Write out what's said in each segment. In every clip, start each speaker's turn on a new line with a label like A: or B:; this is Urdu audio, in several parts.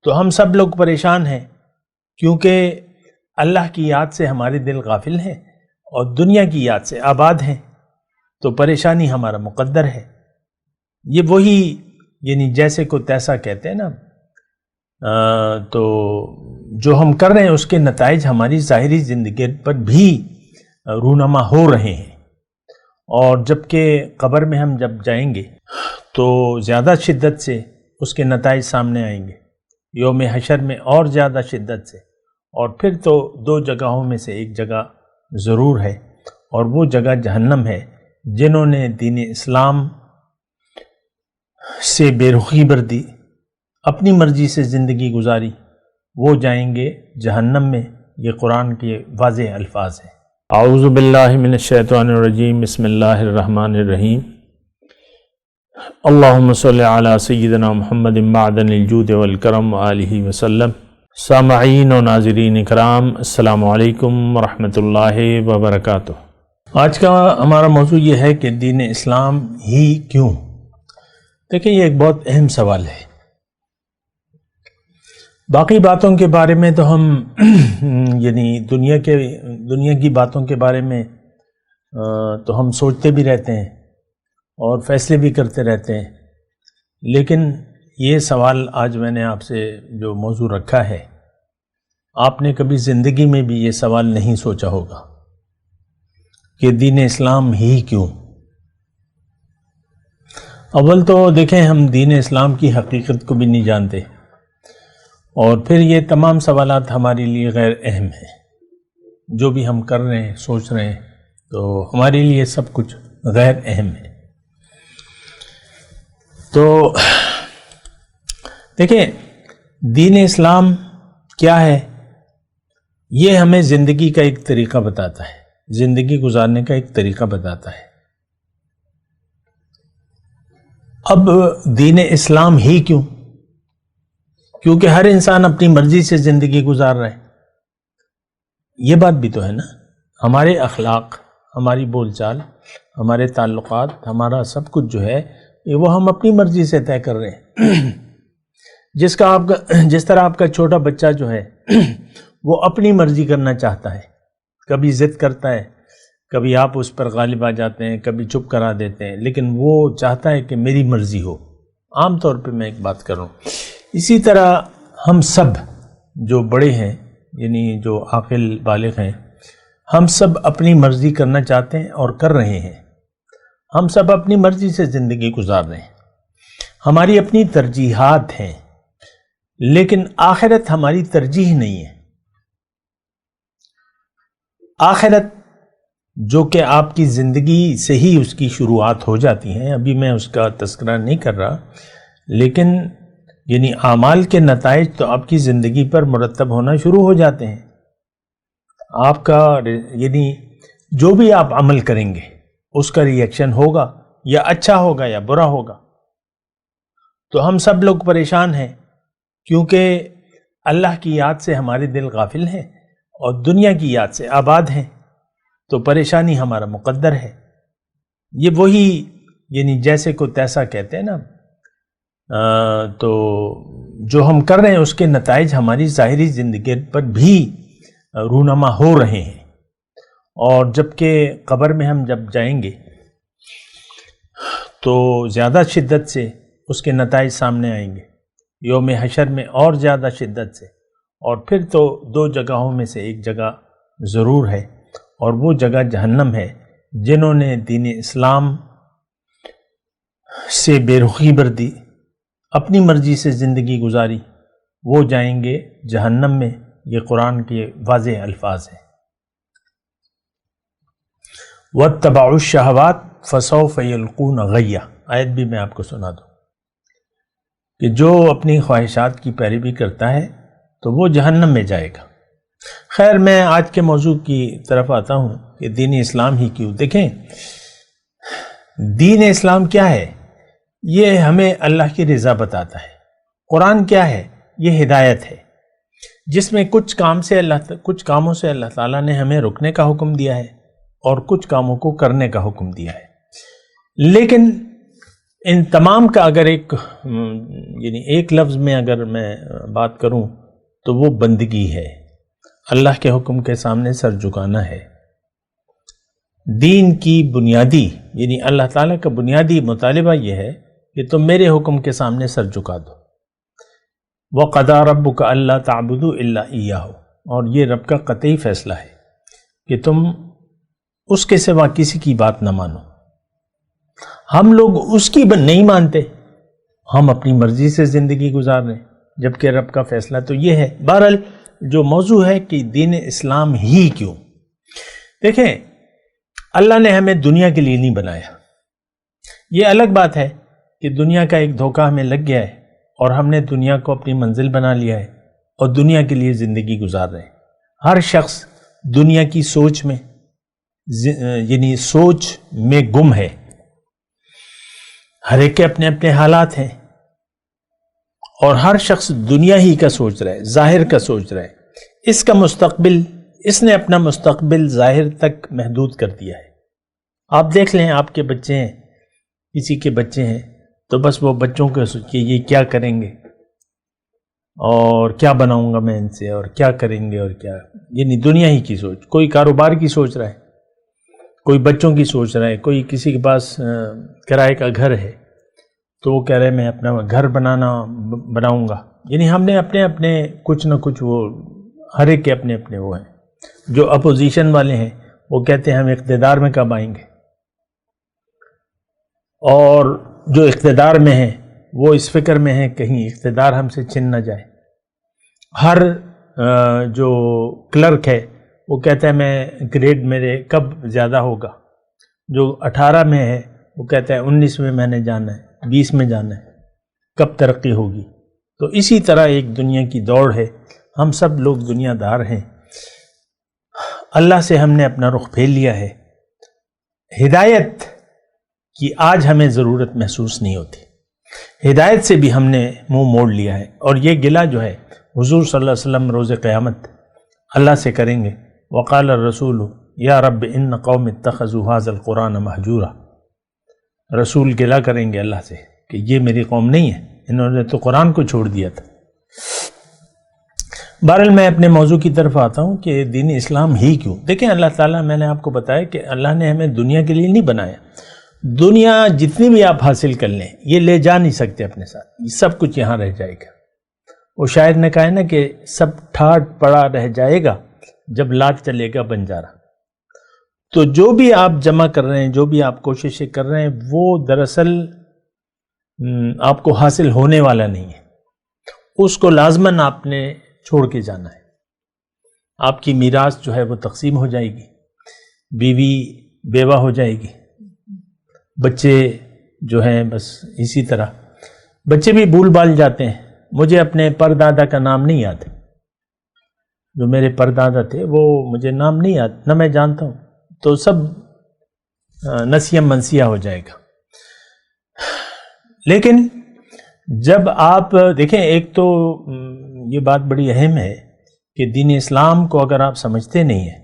A: تو ہم سب لوگ پریشان ہیں کیونکہ اللہ کی یاد سے ہمارے دل غافل ہیں اور دنیا کی یاد سے آباد ہیں، تو پریشانی ہمارا مقدر ہے۔ یہ وہی یعنی جیسے کو تیسا کہتے ہیں نا، تو جو ہم کر رہے ہیں اس کے نتائج ہماری ظاہری زندگی پر بھی رونما ہو رہے ہیں، اور جبکہ قبر میں ہم جب جائیں گے تو زیادہ شدت سے اس کے نتائج سامنے آئیں گے، یوم حشر میں اور زیادہ شدت سے، اور پھر تو دو جگہوں میں سے ایک جگہ ضرور ہے، اور وہ جگہ جہنم ہے۔ جنہوں نے دین اسلام سے بے رخی بردی، اپنی مرضی سے زندگی گزاری، وہ جائیں گے جہنم میں۔ یہ قرآن کے واضح الفاظ ہیں۔ اعوذ باللہ من الشیطان الرجیم، بسم اللہ الرحمن الرحیم۔ اللہم صلی علی سیدنا محمد معدن الجود والکرم وآلہ وسلم۔ سامعین و ناظرین اکرام، السلام علیکم ورحمۃ اللہ وبرکاتہ۔ آج کا ہمارا موضوع یہ ہے کہ دین اسلام ہی کیوں؟ دیکھیں، یہ ایک بہت اہم سوال ہے۔ باقی باتوں کے بارے میں تو ہم یعنی دنیا کی باتوں کے بارے میں تو ہم سوچتے بھی رہتے ہیں اور فیصلے بھی کرتے رہتے ہیں، لیکن یہ سوال آج میں نے آپ سے جو موضوع رکھا ہے، آپ نے کبھی زندگی میں بھی یہ سوال نہیں سوچا ہوگا کہ دین اسلام ہی کیوں؟ اول تو دیکھیں، ہم دین اسلام کی حقیقت کو بھی نہیں جانتے، اور پھر یہ تمام سوالات ہمارے لیے غیر اہم ہیں۔ جو بھی ہم کر رہے ہیں، سوچ رہے ہیں، تو ہمارے لیے سب کچھ غیر اہم ہے۔ تو دیکھیں، دین اسلام کیا ہے؟ یہ ہمیں زندگی کا ایک طریقہ بتاتا ہے، زندگی گزارنے کا ایک طریقہ بتاتا ہے۔ اب دین اسلام ہی کیوں؟ کیونکہ ہر انسان اپنی مرضی سے زندگی گزار رہا ہے۔ یہ بات بھی تو ہے نا، ہمارے اخلاق، ہماری بول چال، ہمارے تعلقات، ہمارا سب کچھ جو ہے وہ ہم اپنی مرضی سے طے کر رہے ہیں۔ جس طرح آپ کا چھوٹا بچہ جو ہے وہ اپنی مرضی کرنا چاہتا ہے، کبھی ضد کرتا ہے، کبھی آپ اس پر غالب آ جاتے ہیں، کبھی چپ کرا دیتے ہیں، لیکن وہ چاہتا ہے کہ میری مرضی ہو۔ عام طور پہ میں ایک بات کر رہا ہوں۔ اسی طرح ہم سب جو بڑے ہیں، یعنی جو عاقل بالغ ہیں، ہم سب اپنی مرضی کرنا چاہتے ہیں اور کر رہے ہیں۔ ہم سب اپنی مرضی سے زندگی گزار رہے ہیں، ہماری اپنی ترجیحات ہیں، لیکن آخرت ہماری ترجیح نہیں ہے۔ آخرت جو کہ آپ کی زندگی سے ہی اس کی شروعات ہو جاتی ہیں، ابھی میں اس کا تذکرہ نہیں کر رہا، لیکن یعنی اعمال کے نتائج تو آپ کی زندگی پر مرتب ہونا شروع ہو جاتے ہیں۔ آپ کا یعنی جو بھی آپ عمل کریں گے اس کا ری ایکشن ہوگا، یا اچھا ہوگا یا برا ہوگا۔ تو ہم سب لوگ پریشان ہیں کیونکہ اللہ کی یاد سے ہمارے دل غافل ہیں اور دنیا کی یاد سے آباد ہیں، تو پریشانی ہمارا مقدر ہے۔ یہ وہی یعنی جیسے کو تیسا کہتے ہیں نا، تو جو ہم کر رہے ہیں اس کے نتائج ہماری ظاہری زندگی پر بھی رونما ہو رہے ہیں، اور جبکہ قبر میں ہم جب جائیں گے تو زیادہ شدت سے اس کے نتائج سامنے آئیں گے، یوم حشر میں اور زیادہ شدت سے، اور پھر تو دو جگہوں میں سے ایک جگہ ضرور ہے، اور وہ جگہ جہنم ہے۔ جنہوں نے دین اسلام سے بے رخی بردی، اپنی مرضی سے زندگی گزاری، وہ جائیں گے جہنم میں۔ یہ قرآن کے واضح الفاظ ہیں۔ وَاتَّبَعُوا الشَّهَوَاتِ فَسَوْفَ يَلْقُونَ غَيًّا، آیت بھی میں آپ کو سنا دوں کہ جو اپنی خواہشات کی پیروی کرتا ہے تو وہ جہنم میں جائے گا۔ خیر، میں آج کے موضوع کی طرف آتا ہوں کہ دین اسلام ہی کیوں۔ دیکھیں، دین اسلام کیا ہے؟ یہ ہمیں اللہ کی رضا بتاتا ہے۔ قرآن کیا ہے؟ یہ ہدایت ہے، جس میں کچھ کاموں سے اللہ تعالیٰ نے ہمیں رکنے کا حکم دیا ہے اور کچھ کاموں کو کرنے کا حکم دیا ہے۔ لیکن ان تمام کا اگر یعنی ایک لفظ میں اگر میں بات کروں تو وہ بندگی ہے، اللہ کے حکم کے سامنے سر جھکانا ہے۔ دین کی بنیادی یعنی اللہ تعالیٰ کا بنیادی مطالبہ یہ ہے کہ تم میرے حکم کے سامنے سر جھکا دو۔ وَقَضَىٰ رَبُّكَ أَلَّا تَعْبُدُوا إِلَّا إِيَّاهُ، اور یہ رب کا قطعی فیصلہ ہے کہ تم اس کے سوا کسی کی بات نہ مانو۔ ہم لوگ اس کی نہیں مانتے، ہم اپنی مرضی سے زندگی گزار رہے ہیں، جبکہ رب کا فیصلہ تو یہ ہے۔ بہرحال جو موضوع ہے کہ دین اسلام ہی کیوں، دیکھیں اللہ نے ہمیں دنیا کے لیے نہیں بنایا۔ یہ الگ بات ہے کہ دنیا کا ایک دھوکہ ہمیں لگ گیا ہے اور ہم نے دنیا کو اپنی منزل بنا لیا ہے اور دنیا کے لیے زندگی گزار رہے ہیں۔ ہر شخص دنیا کی سوچ میں یعنی سوچ میں گم ہے، ہر ایک کے اپنے اپنے حالات ہیں اور ہر شخص دنیا ہی کا سوچ رہا ہے، ظاہر کا سوچ رہا ہے۔ اس نے اپنا مستقبل ظاہر تک محدود کر دیا ہے۔ آپ دیکھ لیں، آپ کے بچے ہیں، کسی کے بچے ہیں تو بس وہ بچوں کو سوچیے یہ کیا کریں گے اور کیا بناؤں گا میں ان سے اور کیا کریں گے اور کیا، یعنی دنیا ہی کی سوچ۔ کوئی کاروبار کی سوچ رہا ہے، کوئی بچوں کی سوچ رہا ہے، کوئی کسی کے پاس کرائے کا گھر ہے تو وہ کہہ رہے میں اپنا گھر بناؤں گا۔ یعنی ہم نے اپنے اپنے کچھ نہ کچھ، وہ ہر ایک کے اپنے اپنے وہ ہیں۔ جو اپوزیشن والے ہیں وہ کہتے ہیں ہم اقتدار میں کب آئیں گے، اور جو اقتدار میں ہیں وہ اس فکر میں ہیں کہیں اقتدار ہم سے چھن نہ جائے۔ ہر جو کلرک ہے وہ کہتا ہے میں گریڈ میرے کب زیادہ ہوگا، جو 18 میں ہے وہ کہتا ہے 19 میں میں نے جانا ہے، 20 میں جانا ہے، کب ترقی ہوگی۔ تو اسی طرح ایک دنیا کی دوڑ ہے، ہم سب لوگ دنیا دار ہیں۔ اللہ سے ہم نے اپنا رخ پھیر لیا ہے، ہدایت کی آج ہمیں ضرورت محسوس نہیں ہوتی، ہدایت سے بھی ہم نے منہ موڑ لیا ہے۔ اور یہ گلہ جو ہے حضور صلی اللہ علیہ وسلم روز قیامت اللہ سے کریں گے، وقال الرسول یا رب ان قوم اتخذوا هذا القرآن مہجورا، رسول گلہ کریں گے اللہ سے کہ یہ میری قوم نہیں ہے، انہوں نے تو قرآن کو چھوڑ دیا تھا۔ بہرحال میں اپنے موضوع کی طرف آتا ہوں کہ دین اسلام ہی کیوں۔ دیکھیں اللہ تعالیٰ، میں نے آپ کو بتایا کہ اللہ نے ہمیں دنیا کے لیے نہیں بنایا۔ دنیا جتنی بھی آپ حاصل کر لیں یہ لے جا نہیں سکتے اپنے ساتھ، یہ سب کچھ یہاں رہ جائے گا۔ وہ شاعر نے کہا ہے نا کہ سب ٹھاٹ پڑا رہ جائے گا جب لات چلے گا بنجارا۔ تو جو بھی آپ جمع کر رہے ہیں، جو بھی آپ کوششیں کر رہے ہیں، وہ دراصل آپ کو حاصل ہونے والا نہیں ہے، اس کو لازماً آپ نے چھوڑ کے جانا ہے۔ آپ کی میراث جو ہے وہ تقسیم ہو جائے گی، بیوی بیوہ ہو جائے گی، بچے جو ہیں بس اسی طرح، بچے بھی بھول بھال جاتے ہیں۔ مجھے اپنے پردادا کا نام نہیں یاد، جو میرے پردادا تھے وہ مجھے نام نہیں یاد، نہ میں جانتا ہوں، تو سب نسیہ منسیہ ہو جائے گا۔ لیکن جب آپ دیکھیں، ایک تو یہ بات بڑی اہم ہے کہ دین اسلام کو اگر آپ سمجھتے نہیں ہیں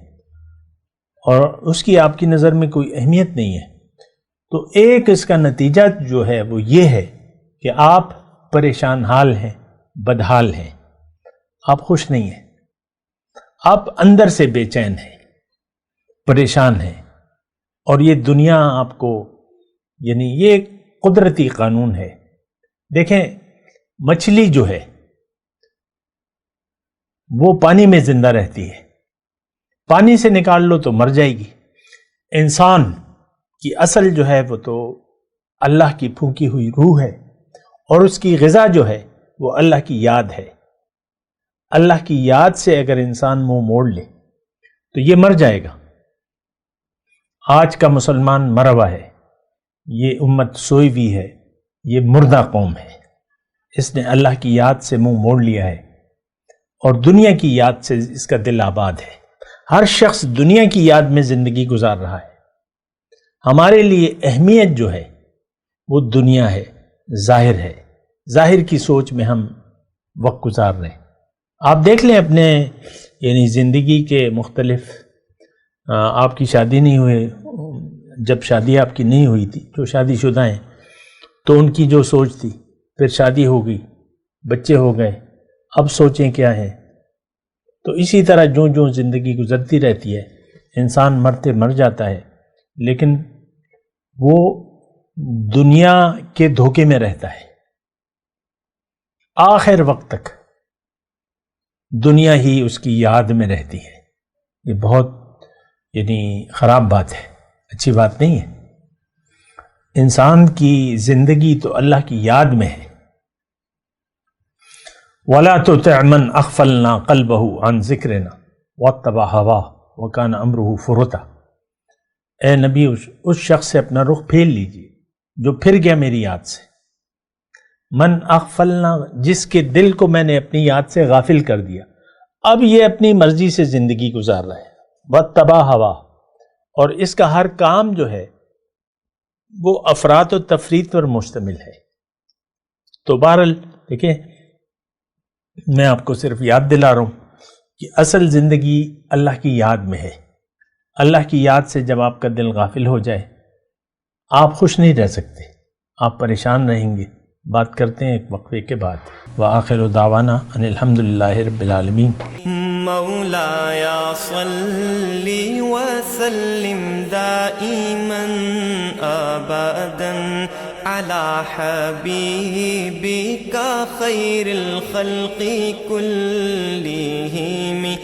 A: اور اس کی آپ کی نظر میں کوئی اہمیت نہیں ہے، تو ایک اس کا نتیجہ جو ہے وہ یہ ہے کہ آپ پریشان حال ہیں، بدحال ہیں، آپ خوش نہیں ہیں، آپ اندر سے بے چین ہیں، پریشان ہیں۔ اور یہ دنیا آپ کو، یعنی یہ قدرتی قانون ہے۔ دیکھیں مچھلی جو ہے وہ پانی میں زندہ رہتی ہے، پانی سے نکال لو تو مر جائے گی۔ انسان کی اصل جو ہے وہ تو اللہ کی پھونکی ہوئی روح ہے، اور اس کی غذا جو ہے وہ اللہ کی یاد ہے۔ اللہ کی یاد سے اگر انسان منہ موڑ لے تو یہ مر جائے گا۔ آج کا مسلمان مرا ہوا ہے، یہ امت سوئی ہوئی ہے، یہ مردہ قوم ہے۔ اس نے اللہ کی یاد سے منہ موڑ لیا ہے اور دنیا کی یاد سے اس کا دل آباد ہے۔ ہر شخص دنیا کی یاد میں زندگی گزار رہا ہے۔ ہمارے لیے اہمیت جو ہے وہ دنیا ہے، ظاہر ہے، ظاہر کی سوچ میں ہم وقت گزار رہے ہیں۔ آپ دیکھ لیں اپنے یعنی زندگی کے مختلف، آپ کی شادی نہیں ہوئی، جب شادی آپ کی نہیں ہوئی تھی، جو شادی شدہ ہیں تو ان کی جو سوچ تھی، پھر شادی ہو گئی، بچے ہو گئے، اب سوچیں کیا ہے. تو اسی طرح جو جو زندگی گزرتی رہتی ہے، انسان مرتے مر جاتا ہے، لیکن وہ دنیا کے دھوکے میں رہتا ہے. آخر وقت تک دنیا ہی اس کی یاد میں رہتی ہے. یہ بہت خراب بات ہے، اچھی بات نہیں ہے. انسان کی زندگی تو اللہ کی یاد میں ہے. وَلَا تُطِعْ مَنْ أَغْفَلْنَا قَلْبَهُ عَنْ ذِكْرِنَا وَاتَّبَعَ هَوَاهُ وَكَانَ أَمْرُهُ فُرُطًا. اے نبی اس شخص سے اپنا رخ پھیر لیجیے جو پھر گیا میری یاد سے. من اغفلنا، جس کے دل کو میں نے اپنی یاد سے غافل کر دیا، اب یہ اپنی مرضی سے زندگی گزار رہا ہے. وَاتَّبَعَ هَوَاهُ، اور اس کا ہر کام جو ہے وہ افراط و تفریط پر مشتمل ہے. تو بہرحال دیکھیں، میں آپ کو صرف یاد دلا رہا ہوں کہ اصل زندگی اللہ کی یاد میں ہے. اللہ کی یاد سے جب آپ کا دل غافل ہو جائے، آپ خوش نہیں رہ سکتے، آپ پریشان رہیں گے. بات کرتے ہیں ایک وقفے کے بعد. وآخر دعوانا ان الحمدللہ رب العالمین.
B: مولایا صلی وسلم دائما ابدا على حبیبک خیر الخلق کلہم.